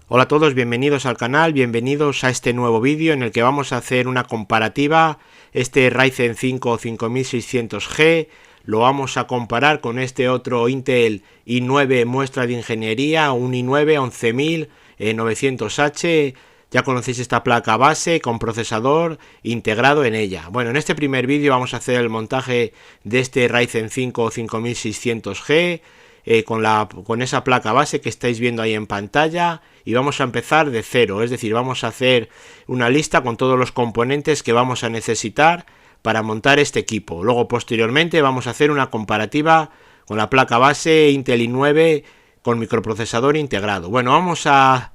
Hola a todos, bienvenidos al canal, bienvenidos a este nuevo vídeo en el que vamos a hacer una comparativa. Este Ryzen 5 5600G lo vamos a comparar con este otro Intel i9 muestra de ingeniería, un i9 11900H. Ya conocéis esta placa base con procesador integrado en ella. Bueno, en este primer vídeo vamos a hacer el montaje de este Ryzen 5 5600G. Con esa placa base que estáis viendo ahí en pantalla, y vamos a empezar de cero, es decir, vamos a hacer una lista con todos los componentes que vamos a necesitar para montar este equipo. Luego posteriormente vamos a hacer una comparativa con la placa base Intel i9 con microprocesador integrado. Bueno, vamos a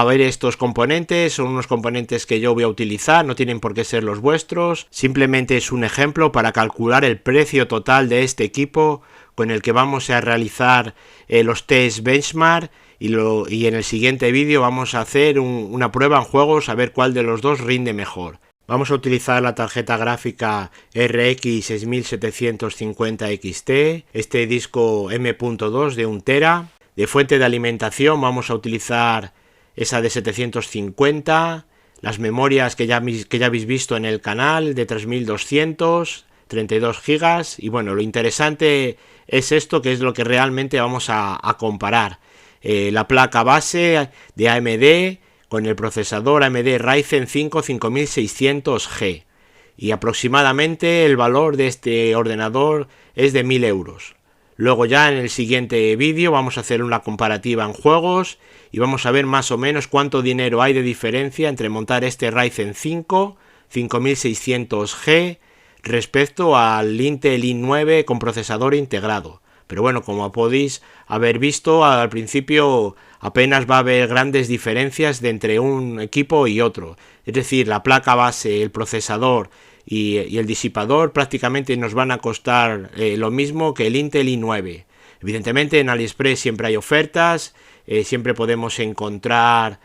ver estos componentes. Son unos componentes que yo voy a utilizar, no tienen por qué ser los vuestros, simplemente es un ejemplo para calcular el precio total de este equipo con el que vamos a realizar los test benchmark y en el siguiente vídeo vamos a hacer una prueba en juegos a ver cuál de los dos rinde mejor. Vamos a utilizar la tarjeta gráfica RX 6750 XT, este disco M.2 de 1 TB. De fuente de alimentación vamos a utilizar esa de 750, las memorias que ya habéis visto en el canal de 3200, 32 GB, y bueno, lo interesante es esto, que es lo que realmente vamos a comparar. La placa base de AMD con el procesador AMD Ryzen 5 5600G, y aproximadamente el valor de este ordenador es de 1000 euros. Luego ya en el siguiente vídeo vamos a hacer una comparativa en juegos y vamos a ver más o menos cuánto dinero hay de diferencia entre montar este Ryzen 5 5600G respecto al Intel i9 con procesador integrado. Pero bueno, como podéis haber visto al principio, apenas va a haber grandes diferencias entre un equipo y otro. Es decir, la placa base, el procesador y el disipador prácticamente nos van a costar lo mismo que el Intel i9. Evidentemente en AliExpress siempre hay ofertas, siempre podemos encontrar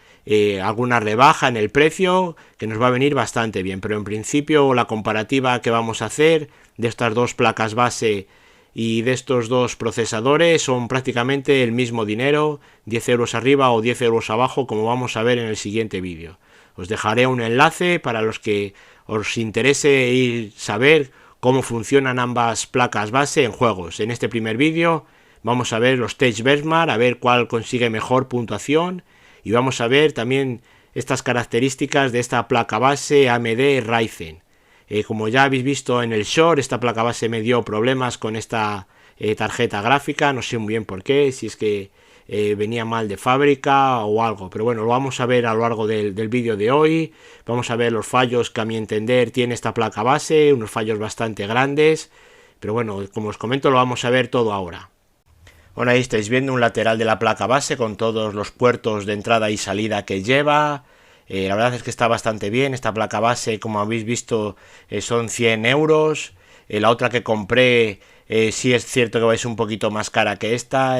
alguna rebaja en el precio que nos va a venir bastante bien, pero en principio la comparativa que vamos a hacer de estas dos placas base y de estos dos procesadores son prácticamente el mismo dinero, 10 euros arriba o 10 euros abajo, como vamos a ver en el siguiente vídeo. Os dejaré un enlace para los que os interese saber cómo funcionan ambas placas base en juegos. En este primer vídeo vamos a ver los test benchmark, a ver cuál consigue mejor puntuación, y vamos a ver también estas características de esta placa base AMD Ryzen. Como ya habéis visto en el short, esta placa base me dio problemas con esta tarjeta gráfica, no sé muy bien por qué, si es que venía mal de fábrica o algo, pero bueno, lo vamos a ver a lo largo del vídeo de hoy. Vamos a ver los fallos que a mi entender tiene esta placa base, unos fallos bastante grandes, pero bueno, como os comento, lo vamos a ver todo ahora. Bueno, ahí estáis viendo un lateral de la placa base con todos los puertos de entrada y salida que lleva. La verdad es que está bastante bien. Esta placa base, como habéis visto, son 100 euros. La otra que compré, sí es cierto que es un poquito más cara que esta.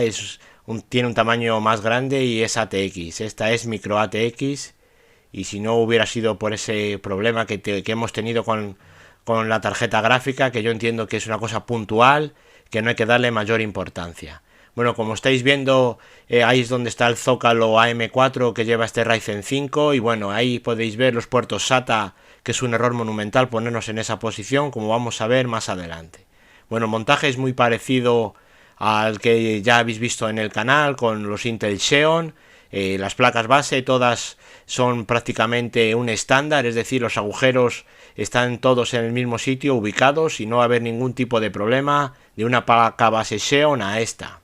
Tiene un tamaño más grande y es ATX. Esta es micro ATX. Y si no hubiera sido por ese problema que hemos tenido con la tarjeta gráfica, que yo entiendo que es una cosa puntual, que no hay que darle mayor importancia. Bueno, como estáis viendo, ahí es donde está el zócalo AM4 que lleva este Ryzen 5, y bueno, ahí podéis ver los puertos SATA, que es un error monumental ponernos en esa posición, como vamos a ver más adelante. Bueno, el montaje es muy parecido al que ya habéis visto en el canal con los Intel Xeon. Las placas base todas son prácticamente un estándar, es decir, los agujeros están todos en el mismo sitio ubicados y no va a haber ningún tipo de problema de una placa base Xeon a esta.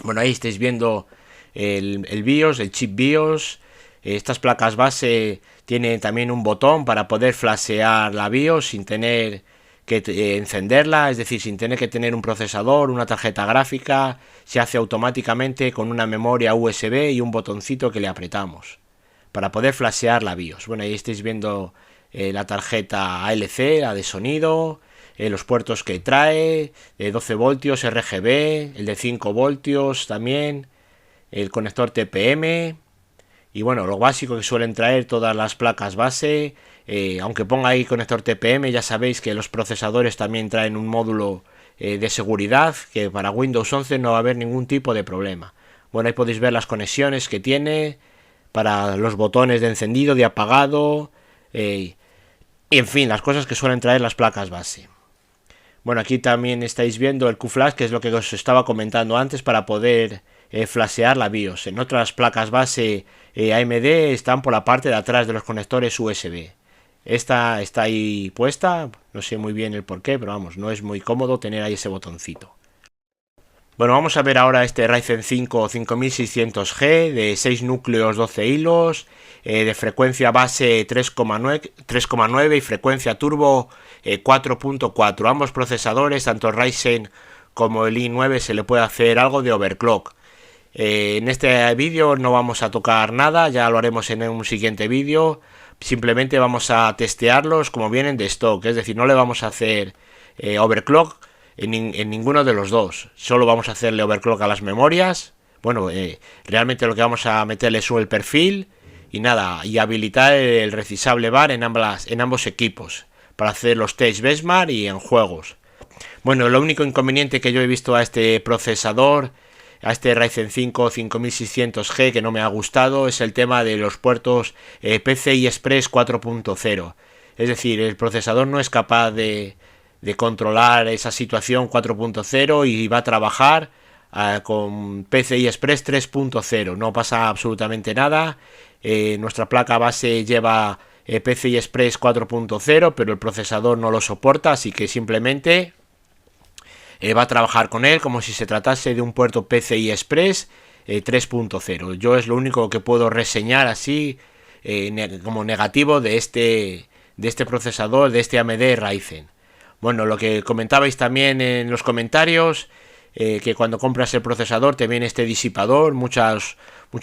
Bueno, ahí estáis viendo el BIOS, el chip BIOS. Estas placas base tienen también un botón para poder flashear la BIOS sin tener que encenderla, es decir, sin tener que tener un procesador, una tarjeta gráfica. Se hace automáticamente con una memoria USB y un botoncito que le apretamos para poder flashear la BIOS. Bueno, ahí estáis viendo la tarjeta ALC, la de sonido, los puertos que trae, de 12 voltios RGB, el de 5 voltios también, el conector TPM, y bueno, lo básico que suelen traer todas las placas base. Aunque ponga ahí conector TPM, ya sabéis que los procesadores también traen un módulo de seguridad, que para Windows 11 no va a haber ningún tipo de problema. Bueno, ahí podéis ver las conexiones que tiene para los botones de encendido, de apagado, y en fin, las cosas que suelen traer las placas base. Bueno, aquí también estáis viendo el QFlash, que es lo que os estaba comentando antes, para poder flashear la BIOS. En otras placas base AMD están por la parte de atrás de los conectores USB. Esta está ahí puesta, no sé muy bien el porqué, pero vamos, no es muy cómodo tener ahí ese botoncito. Bueno, vamos a ver ahora este Ryzen 5 5600G de 6 núcleos, 12 hilos, de frecuencia base 3,9 y frecuencia turbo 4.4. Ambos procesadores, tanto el Ryzen como el i9, se le puede hacer algo de overclock. En este vídeo no vamos a tocar nada, ya lo haremos en un siguiente vídeo. Simplemente vamos a testearlos como vienen de stock, es decir, no le vamos a hacer overclock en ninguno de los dos. Solo vamos a hacerle overclock a las memorias. Bueno, realmente lo que vamos a meterle es el perfil y nada, y habilitar el recisable bar en ambos equipos para hacer los test benchmark y en juegos. Bueno, lo único inconveniente que yo he visto a este procesador, a este Ryzen 5 5600G, que no me ha gustado, es el tema de los puertos PCI Express 4.0. Es decir, el procesador no es capaz de controlar esa situación 4.0 y va a trabajar con PCI Express 3.0. No pasa absolutamente nada. Nuestra placa base lleva PCI Express 4.0, pero el procesador no lo soporta, así que simplemente va a trabajar con él como si se tratase de un puerto PCI Express 3.0. Yo es lo único que puedo reseñar así como negativo de este procesador, de este AMD Ryzen. Bueno, lo que comentabais también en los comentarios, que cuando compras el procesador te viene este disipador, muchos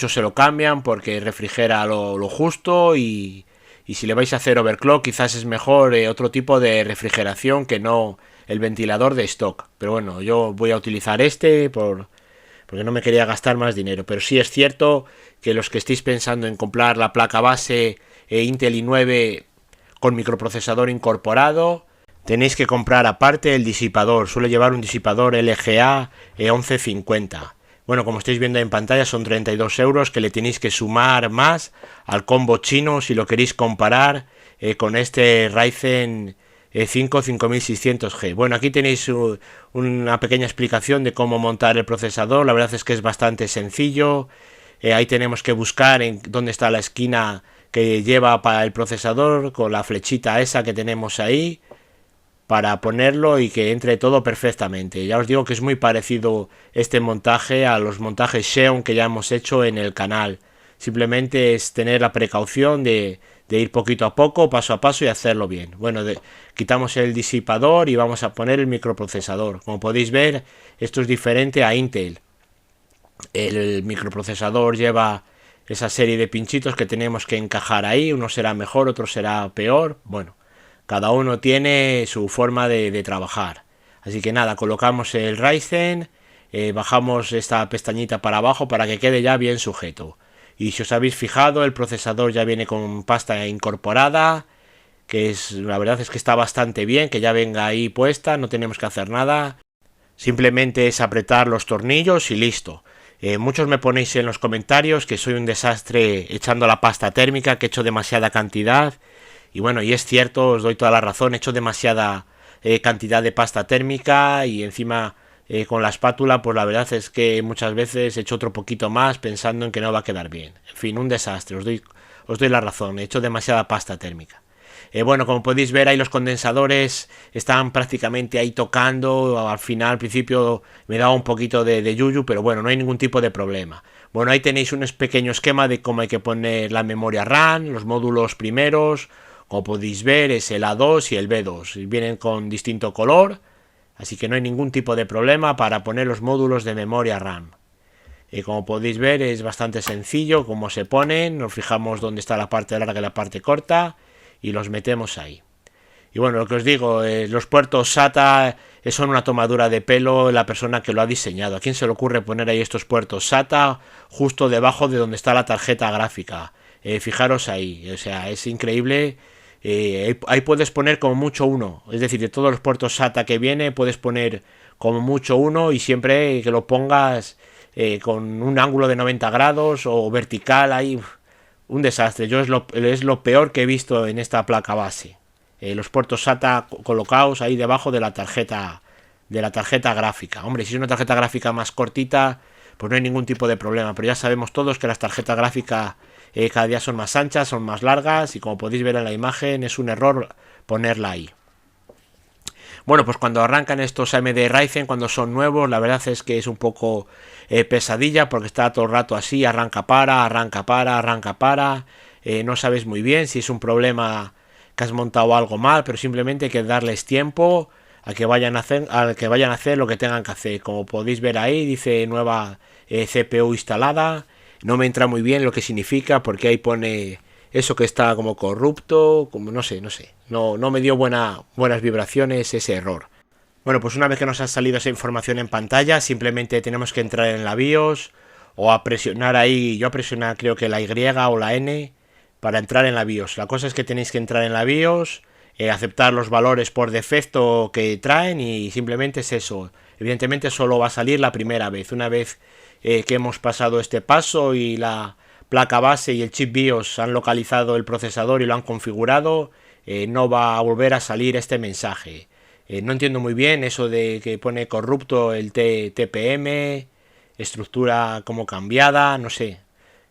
se lo cambian porque refrigera lo justo y si le vais a hacer overclock quizás es mejor otro tipo de refrigeración que no el ventilador de stock. Pero bueno, yo voy a utilizar este porque no me quería gastar más dinero. Pero sí es cierto que los que estéis pensando en comprar la placa base Intel i9 con microprocesador incorporado, tenéis que comprar aparte el disipador. Suele llevar un disipador LGA 1150. Bueno, como estáis viendo en pantalla, son 32 euros que le tenéis que sumar más al combo chino si lo queréis comparar con este Ryzen 5 5600G. Bueno, aquí tenéis una pequeña explicación de cómo montar el procesador. La verdad es que es bastante sencillo. Ahí tenemos que buscar en dónde está la esquina que lleva para el procesador con la flechita esa que tenemos ahí, para ponerlo y que entre todo perfectamente. Ya os digo que es muy parecido este montaje a los montajes Xeon que ya hemos hecho en el canal. Simplemente es tener la precaución de ir poquito a poco, paso a paso y hacerlo bien. Bueno, quitamos el disipador y vamos a poner el microprocesador. Como podéis ver, esto es diferente a Intel. El microprocesador lleva esa serie de pinchitos que tenemos que encajar ahí. Uno será mejor, otro será peor. Bueno, cada uno tiene su forma de trabajar. Así que nada, colocamos el Ryzen, bajamos esta pestañita para abajo para que quede ya bien sujeto. Y si os habéis fijado, el procesador ya viene con pasta incorporada, que la verdad es que está bastante bien, que ya venga ahí puesta, no tenemos que hacer nada. Simplemente es apretar los tornillos y listo. Muchos me ponéis en los comentarios que soy un desastre echando la pasta térmica, que he hecho demasiada cantidad. Y bueno, y es cierto, os doy toda la razón, he hecho demasiada cantidad de pasta térmica y encima con la espátula, pues la verdad es que muchas veces he hecho otro poquito más pensando en que no va a quedar bien. En fin, un desastre, os doy la razón, he hecho demasiada pasta térmica. Bueno, como podéis ver ahí los condensadores están prácticamente ahí tocando. Al final, al principio me daba un poquito de yuyu, pero bueno, no hay ningún tipo de problema. Bueno, ahí tenéis un pequeño esquema de cómo hay que poner la memoria RAM, los módulos primeros. Como podéis ver es el A2 y el B2, vienen con distinto color, así que no hay ningún tipo de problema para poner los módulos de memoria RAM. Como podéis ver es bastante sencillo cómo se ponen, nos fijamos dónde está la parte larga y la parte corta y los metemos ahí. Y bueno, lo que os digo, los puertos SATA son una tomadura de pelo la persona que lo ha diseñado. ¿A quién se le ocurre poner ahí estos puertos SATA justo debajo de donde está la tarjeta gráfica? Fijaros ahí, o sea, es increíble. Ahí puedes poner como mucho uno, es decir, de todos los puertos SATA que viene puedes poner como mucho uno y siempre que lo pongas con un ángulo de 90 grados o vertical ahí, un desastre. Es lo peor que he visto en esta placa base. Los puertos SATA colocados ahí debajo de la tarjeta gráfica. Hombre, si es una tarjeta gráfica más cortita, pues no hay ningún tipo de problema. Pero ya sabemos todos que las tarjetas gráficas cada día son más anchas, son más largas, y como podéis ver en la imagen es un error ponerla ahí. Bueno, pues cuando arrancan estos AMD Ryzen, cuando son nuevos, la verdad es que es un poco pesadilla, porque está todo el rato así, arranca para, arranca para, arranca para. No sabes muy bien si es un problema que has montado algo mal, pero simplemente hay que darles tiempo a que vayan a hacer lo que tengan que hacer. Como podéis ver ahí, dice nueva CPU instalada. No me entra muy bien lo que significa, porque ahí pone eso que está como corrupto, como no sé. No me dio buenas vibraciones ese error. Bueno, pues una vez que nos ha salido esa información en pantalla, simplemente tenemos que entrar en la BIOS o a presionar ahí, yo a presionar creo que la Y o la N para entrar en la BIOS. La cosa es que tenéis que entrar en la BIOS, aceptar los valores por defecto que traen, y simplemente es eso. Evidentemente solo va a salir la primera vez. Una vez que hemos pasado este paso y la placa base y el chip BIOS han localizado el procesador y lo han configurado, no va a volver a salir este mensaje. No entiendo muy bien eso de que pone corrupto el TPM, estructura como cambiada, no sé.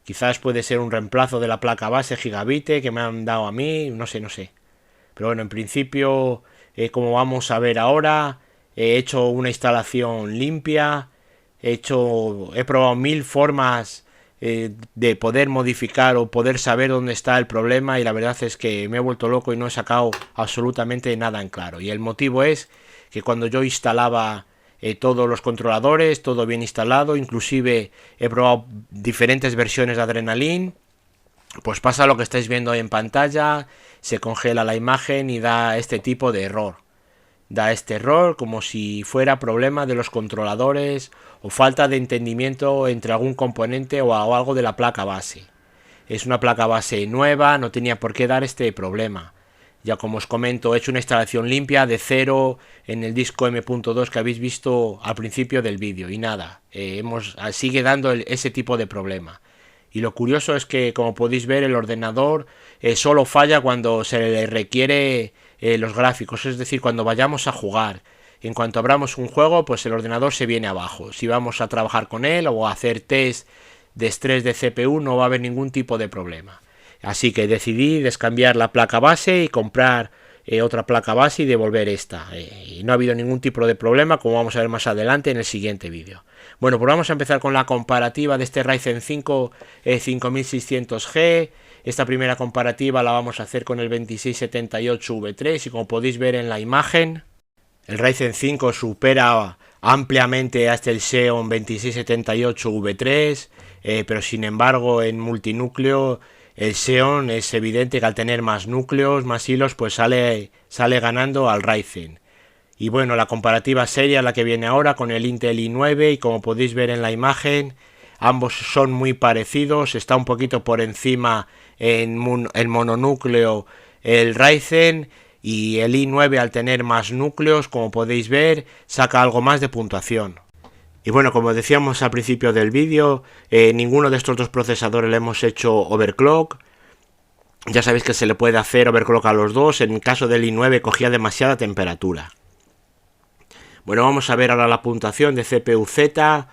Quizás puede ser un reemplazo de la placa base Gigabit que me han dado a mí, no sé. Pero bueno, en principio, como vamos a ver ahora, he hecho una instalación limpia, he probado 1000 formas de poder modificar o poder saber dónde está el problema, y la verdad es que me he vuelto loco y no he sacado absolutamente nada en claro. Y el motivo es que cuando yo instalaba todos los controladores, todo bien instalado, inclusive he probado diferentes versiones de Adrenalin, pues pasa lo que estáis viendo en pantalla, se congela la imagen y da este tipo de error. Da este error como si fuera problema de los controladores o falta de entendimiento entre algún componente o algo de la placa base. Es una placa base nueva, no tenía por qué dar este problema. Ya como os comento, he hecho una instalación limpia de cero en el disco M.2 que habéis visto al principio del vídeo, y nada, sigue dando ese tipo de problema. Y lo curioso es que, como podéis ver, el ordenador solo falla cuando se le requiere los gráficos, es decir, cuando vayamos a jugar. En cuanto abramos un juego, pues el ordenador se viene abajo. Si vamos a trabajar con él o a hacer test de estrés de CPU, no va a haber ningún tipo de problema. Así que decidí descambiar la placa base y comprar otra placa base y devolver esta. Y no ha habido ningún tipo de problema, como vamos a ver más adelante en el siguiente vídeo. Bueno, pues vamos a empezar con la comparativa de este Ryzen 5 5600G. Esta primera comparativa la vamos a hacer con el 2678V3, y como podéis ver en la imagen, el Ryzen 5 supera ampliamente hasta el Xeon 2678V3, pero sin embargo en multinúcleo el Xeon es evidente que al tener más núcleos, más hilos, pues sale ganando al Ryzen. Y bueno, la comparativa seria la que viene ahora con el Intel i9, y como podéis ver en la imagen, ambos son muy parecidos. Está un poquito por encima en el mononúcleo el Ryzen, y el i9 al tener más núcleos, como podéis ver, saca algo más de puntuación. Y bueno, como decíamos al principio del vídeo, ninguno de estos dos procesadores le hemos hecho overclock. Ya sabéis que se le puede hacer overclock a los dos. En el caso del i9 cogía demasiada temperatura. Bueno, vamos a ver ahora la puntuación de CPU-Z.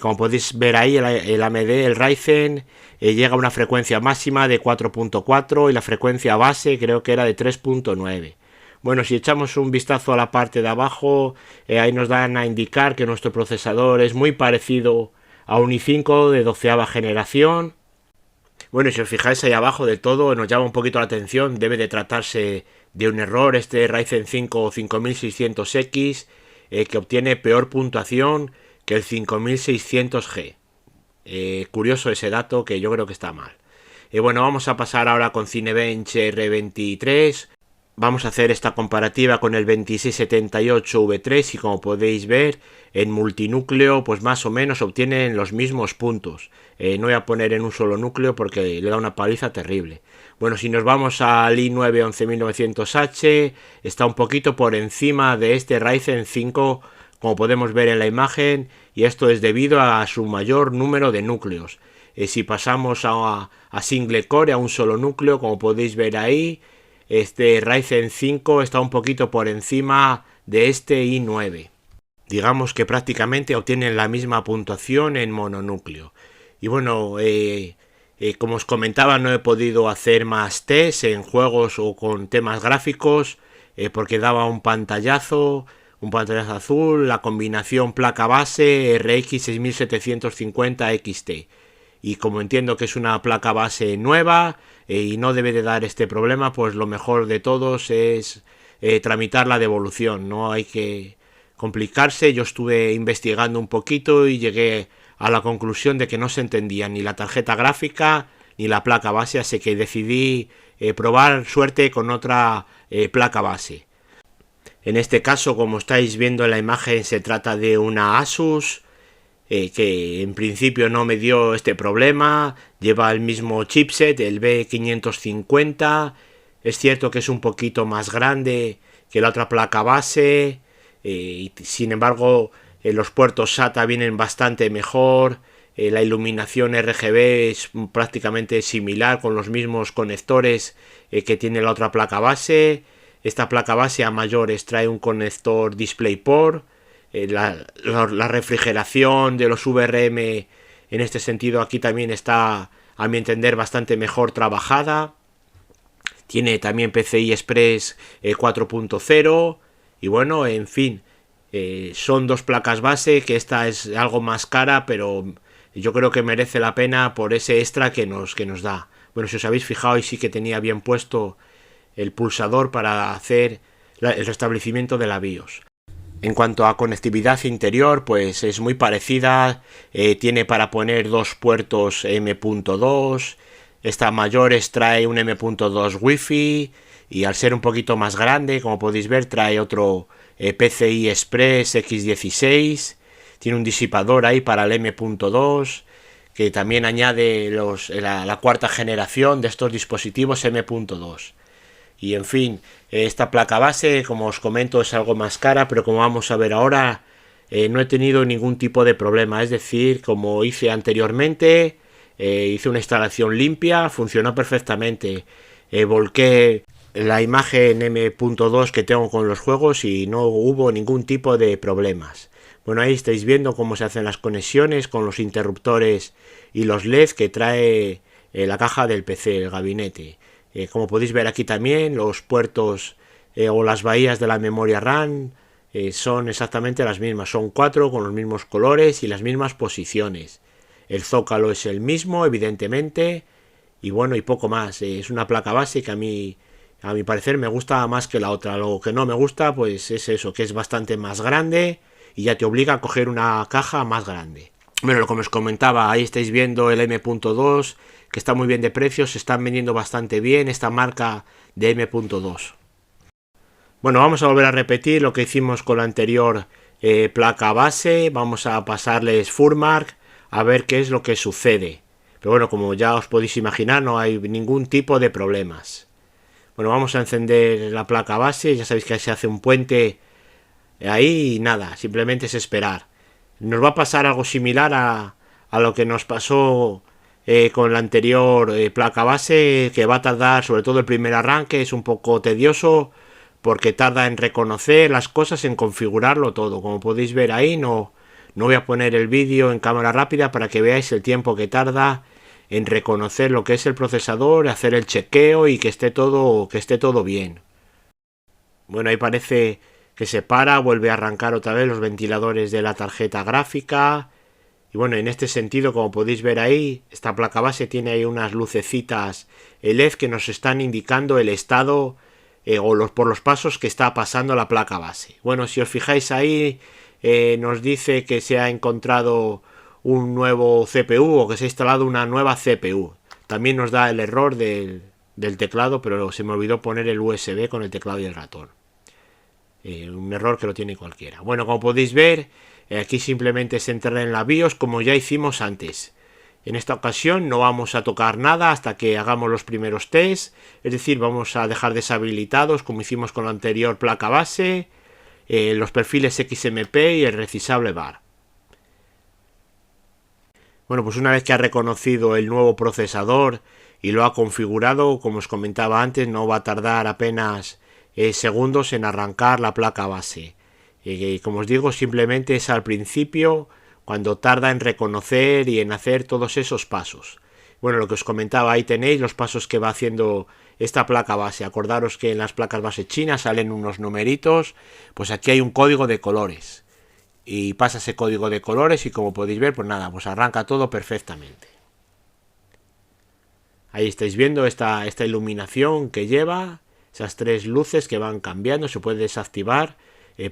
Como podéis ver ahí, el AMD, el Ryzen, llega a una frecuencia máxima de 4.4 y la frecuencia base creo que era de 3.9. Bueno, si echamos un vistazo a la parte de abajo, ahí nos dan a indicar que nuestro procesador es muy parecido a un i5 de 12ª generación. Bueno, y si os fijáis ahí abajo de todo, nos llama un poquito la atención, debe de tratarse de un error este Ryzen 5 5600X, que obtiene peor puntuación que el 5600G. Curioso ese dato, que yo creo que está mal. Bueno, vamos a pasar ahora con Cinebench R23. Vamos a hacer esta comparativa con el 2678V3 y como podéis ver, en multinúcleo pues más o menos obtienen los mismos puntos. No voy a poner en un solo núcleo porque le da una paliza terrible. Bueno, si nos vamos al i9 11900H, está un poquito por encima de este Ryzen 5, como podemos ver en la imagen, y esto es debido a su mayor número de núcleos. Si pasamos a single core, a un solo núcleo, como podéis ver ahí, este Ryzen 5 está un poquito por encima de este i9. Digamos que prácticamente obtienen la misma puntuación en mononúcleo. Y bueno, como os comentaba, no he podido hacer más tests en juegos o con temas gráficos porque daba un pantallazo azul, la combinación placa base RX 6750 XT. Y como entiendo que es una placa base nueva y no debe de dar este problema, pues lo mejor de todos es tramitar la devolución. No hay que complicarse. Yo estuve investigando un poquito y llegué a la conclusión de que no se entendía ni la tarjeta gráfica ni la placa base, así que decidí probar suerte con otra placa base. En este caso, como estáis viendo en la imagen, se trata de una Asus que en principio no me dio este problema. Lleva el mismo chipset, el B550. Es cierto que es un poquito más grande que la otra placa base, y sin embargo los puertos SATA vienen bastante mejor. La iluminación RGB es prácticamente similar, con los mismos conectores que tiene la otra placa base. Esta placa base a mayores trae un conector DisplayPort. La refrigeración de los VRM en este sentido aquí también está, a mi entender, bastante mejor trabajada. Tiene también PCI Express 4.0 y bueno, en fin, son dos placas base, que esta es algo más cara, pero yo creo que merece la pena por ese extra que nos da. Bueno, si os habéis fijado, y sí que tenía bien puesto el pulsador para hacer el restablecimiento de la BIOS. En cuanto a conectividad interior, pues es muy parecida. Tiene para poner dos puertos M.2. Esta mayores trae un M.2 Wi-Fi. Y al ser un poquito más grande, como podéis ver, trae otro PCI Express X16. Tiene un disipador ahí para el M.2, que también añade la cuarta generación de estos dispositivos M.2. Y en fin, esta placa base, como os comento, es algo más cara, pero como vamos a ver ahora, no he tenido ningún tipo de problema. Es decir, como hice anteriormente, hice una instalación limpia, funcionó perfectamente. Volqué la imagen M.2 que tengo con los juegos y no hubo ningún tipo de problemas. Bueno, ahí estáis viendo cómo se hacen las conexiones con los interruptores y los LED que trae la caja del PC, el gabinete. Como podéis ver aquí también, los puertos o las bahías de la memoria RAM son exactamente las mismas. Son 4 con los mismos colores y las mismas posiciones. El zócalo es el mismo, evidentemente. Y bueno, y poco más. Es una placa base que a mi parecer me gusta más que la otra. Lo que no me gusta pues es eso, que es bastante más grande y ya te obliga a coger una caja más grande. Bueno, como os comentaba, ahí estáis viendo el M.2, que está muy bien de precio, se están vendiendo bastante bien esta marca de M.2. Bueno, vamos a volver a repetir lo que hicimos con la anterior placa base. Vamos a pasarles FurMark a ver qué es lo que sucede. Pero bueno, como ya os podéis imaginar, no hay ningún tipo de problemas. Bueno, vamos a encender la placa base. Ya sabéis que se hace un puente ahí y nada, simplemente es esperar. Nos va a pasar algo similar a lo que nos pasó con la anterior placa base, que va a tardar, sobre todo el primer arranque, es un poco tedioso porque tarda en reconocer las cosas, en configurarlo todo. Como podéis ver ahí, no voy a poner el vídeo en cámara rápida para que veáis el tiempo que tarda en reconocer lo que es el procesador, hacer el chequeo y que esté todo bien. Bueno, ahí parece que se para, vuelve a arrancar otra vez los ventiladores de la tarjeta gráfica. Y bueno, en este sentido, como podéis ver ahí, esta placa base tiene ahí unas lucecitas LED que nos están indicando el estado por los pasos que está pasando la placa base. Bueno, si os fijáis ahí, nos dice que se ha encontrado un nuevo CPU o que se ha instalado una nueva CPU. También nos da el error del teclado, pero se me olvidó poner el USB con el teclado y el ratón. Un error que lo tiene cualquiera. Bueno, como podéis ver, aquí simplemente es entrar en la BIOS como ya hicimos antes. En esta ocasión no vamos a tocar nada hasta que hagamos los primeros tests, es decir, vamos a dejar deshabilitados, como hicimos con la anterior placa base, los perfiles XMP y el recisable bar. Bueno, pues una vez que ha reconocido el nuevo procesador y lo ha configurado, como os comentaba antes, no va a tardar apenas segundos en arrancar la placa base. Como os digo, simplemente es al principio cuando tarda en reconocer y en hacer todos esos pasos. Bueno, lo que os comentaba, ahí tenéis los pasos que va haciendo esta placa base. Acordaros que en las placas base chinas salen unos numeritos, pues aquí hay un código de colores. Y pasa ese código de colores y como podéis ver, pues nada, pues arranca todo perfectamente. Ahí estáis viendo esta iluminación que lleva, esas tres luces que van cambiando, se puede desactivar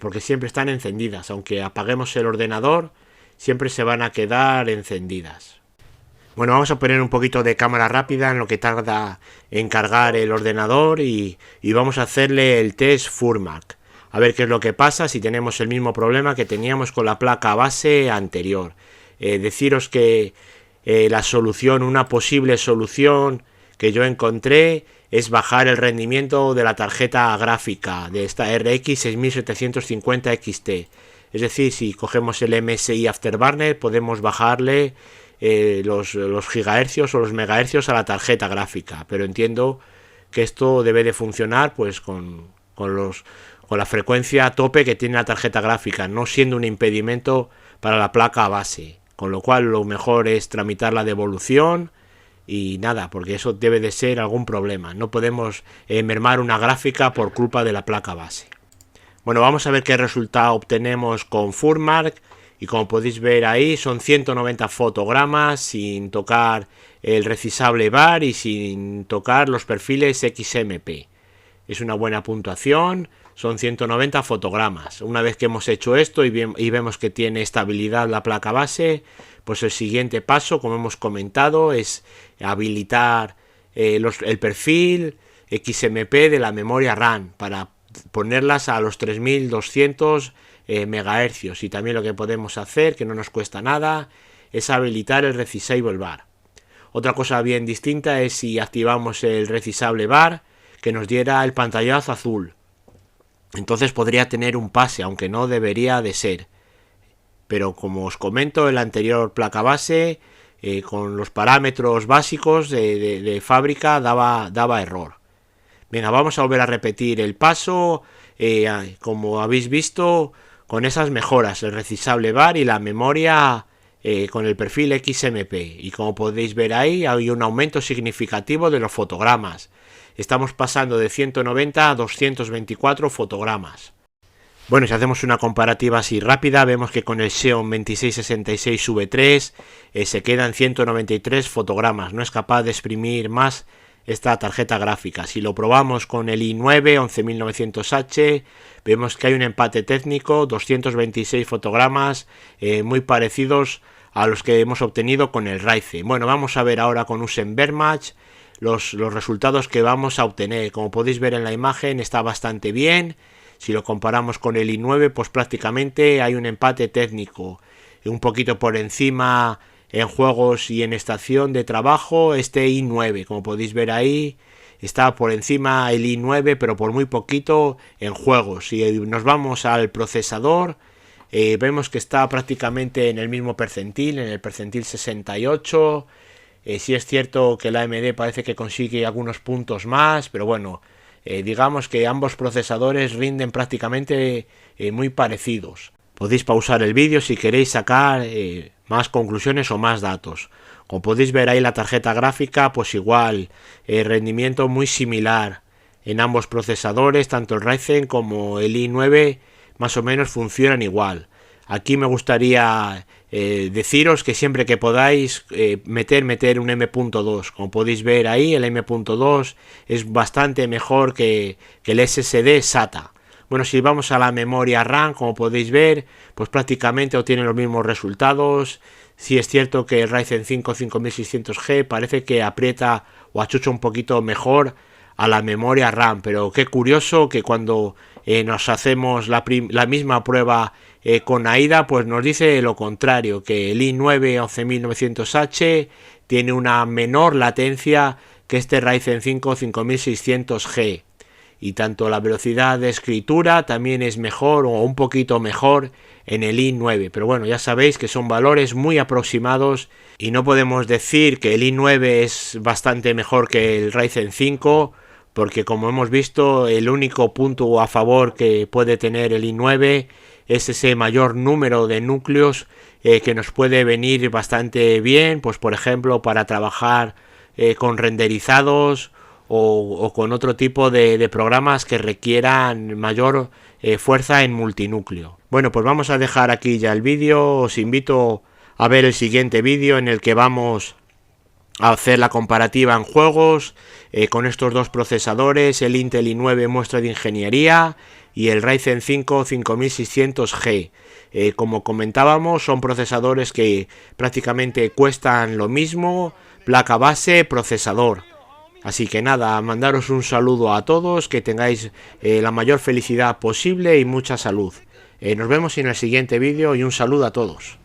porque siempre están encendidas. Aunque apaguemos el ordenador, siempre se van a quedar encendidas. Bueno, vamos a poner un poquito de cámara rápida en lo que tarda en cargar el ordenador y vamos a hacerle el test Furmark. A ver qué es lo que pasa si tenemos el mismo problema que teníamos con la placa base anterior. Deciros que la solución, una posible solución que yo encontré es bajar el rendimiento de la tarjeta gráfica de esta RX 6750 XT. Es decir, si cogemos el MSI Afterburner podemos bajarle los gigahercios o los megahercios a la tarjeta gráfica, pero entiendo que esto debe de funcionar pues con la frecuencia a tope que tiene la tarjeta gráfica, no siendo un impedimento para la placa base, con lo cual lo mejor es tramitar la devolución y nada, porque eso debe de ser algún problema, no podemos mermar una gráfica por culpa de la placa base. Bueno, vamos a ver qué resultado obtenemos con Furmark. Y como podéis ver ahí, son 190 fotogramas sin tocar el recisable bar y sin tocar los perfiles XMP. Es una buena puntuación, son 190 fotogramas. Una vez que hemos hecho esto y vemos que tiene estabilidad la placa base, pues el siguiente paso, como hemos comentado, es habilitar el perfil XMP de la memoria RAM para ponerlas a los 3200 megahercios. Y también lo que podemos hacer, que no nos cuesta nada, es habilitar el recisable bar. Otra cosa bien distinta es si activamos el recisable bar, que nos diera el pantallazo azul. Entonces podría tener un pase, aunque no debería de ser. Pero como os comento, en la anterior placa base, con los parámetros básicos de fábrica, daba error. Venga, vamos a volver a repetir el paso, como habéis visto, con esas mejoras, el recisable bar y la memoria con el perfil XMP. Y como podéis ver ahí, hay un aumento significativo de los fotogramas. Estamos pasando de 190 a 224 fotogramas. Bueno, si hacemos una comparativa así rápida, vemos que con el Xeon 2666 V3 se quedan 193 fotogramas. No es capaz de exprimir más esta tarjeta gráfica. Si lo probamos con el i9 11900H, vemos que hay un empate técnico, 226 fotogramas, muy parecidos a los que hemos obtenido con el Ryzen. Bueno, vamos a ver ahora con Usen Benchmark los resultados que vamos a obtener. Como podéis ver en la imagen, está bastante bien. Si lo comparamos con el i9, pues prácticamente hay un empate técnico, un poquito por encima en juegos y en estación de trabajo este i9, como podéis ver ahí, está por encima el i9, pero por muy poquito en juegos. Si nos vamos al procesador, vemos que está prácticamente en el mismo percentil, en el percentil 68. Sí es cierto que la AMD parece que consigue algunos puntos más, pero bueno, digamos que ambos procesadores rinden prácticamente muy parecidos. Podéis pausar el vídeo si queréis sacar más conclusiones o más datos. Como podéis ver ahí, la tarjeta gráfica, pues igual, rendimiento muy similar en ambos procesadores, tanto el Ryzen como el i9 más o menos funcionan igual. Aquí me gustaría deciros que siempre que podáis meter un M.2. Como podéis ver ahí, el M.2 es bastante mejor que el SSD SATA. Bueno, si vamos a la memoria RAM, como podéis ver, pues prácticamente obtienen los mismos resultados. Sí es cierto que el Ryzen 5 5600G parece que aprieta o achucha un poquito mejor a la memoria RAM, pero qué curioso que cuando nos hacemos la misma prueba con AIDA, pues nos dice lo contrario, que el i9 11900H tiene una menor latencia que este Ryzen 5 5600G. y tanto la velocidad de escritura también es mejor o un poquito mejor en el i9, pero bueno, ya sabéis que son valores muy aproximados y no podemos decir que el i9 es bastante mejor que el Ryzen 5, porque como hemos visto, el único punto a favor que puede tener el i9 es ese mayor número de núcleos que nos puede venir bastante bien, pues por ejemplo para trabajar con renderizados o con otro tipo de programas que requieran mayor fuerza en multinúcleo. Bueno, pues vamos a dejar aquí ya el vídeo. Os invito a ver el siguiente vídeo en el que vamos a hacer la comparativa en juegos con estos dos procesadores, el Intel i9 muestra de ingeniería y el Ryzen 5 5600G. Como comentábamos, son procesadores que prácticamente cuestan lo mismo, placa base, procesador. Así que nada, mandaros un saludo a todos, que tengáis la mayor felicidad posible y mucha salud. Nos vemos en el siguiente vídeo y un saludo a todos.